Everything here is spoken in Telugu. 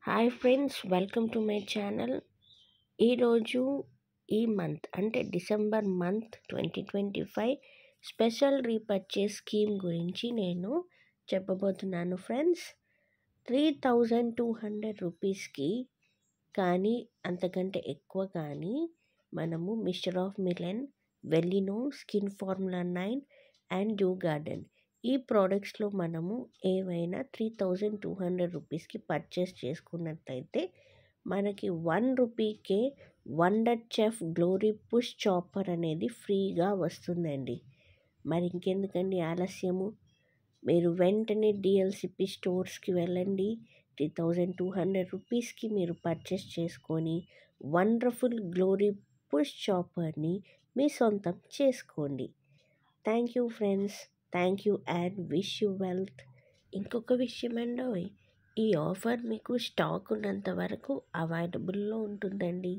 Hi friends, welcome to my channel. ఈరోజు ఈ మంత్ అంటే December month 2025 special repurchase scheme గురించి నేను చెప్పబోతున్నాను ఫ్రెండ్స్. 3200 రూపీస్కి కానీ అంతకంటే ఎక్కువ కానీ మనము మిస్టర్ ఆఫ్ మిలన్, వెల్లినో, Skin Formula 9 and Dew Garden ఈ ప్రోడక్ట్స్లో మనము ఏవైనా 3200 రూపీస్కి పర్చేస్ చేసుకున్నట్లయితే మనకి 1 రూపీకే Wonder Chef Glory Push Chopper అనేది ఫ్రీగా వస్తుందండి. మరి ఇంకెందుకండి ఆలస్యము, మీరు వెంటనే డిఎల్సిపి స్టోర్స్కి వెళ్ళండి. 3200 రూపీస్కి మీరు పర్చేస్ చేసుకొని వండర్ఫుల్ గ్లోరీ పుష్ చాపర్ని మీ సొంతం చేసుకోండి. Thank you friends, thank you and wish you wealth. ఇంకొక విషయం అండి, ఈ ఆఫర్ మీకు స్టాక్ ఉన్నంత వరకు అవైలబుల్లో ఉంటుందండి.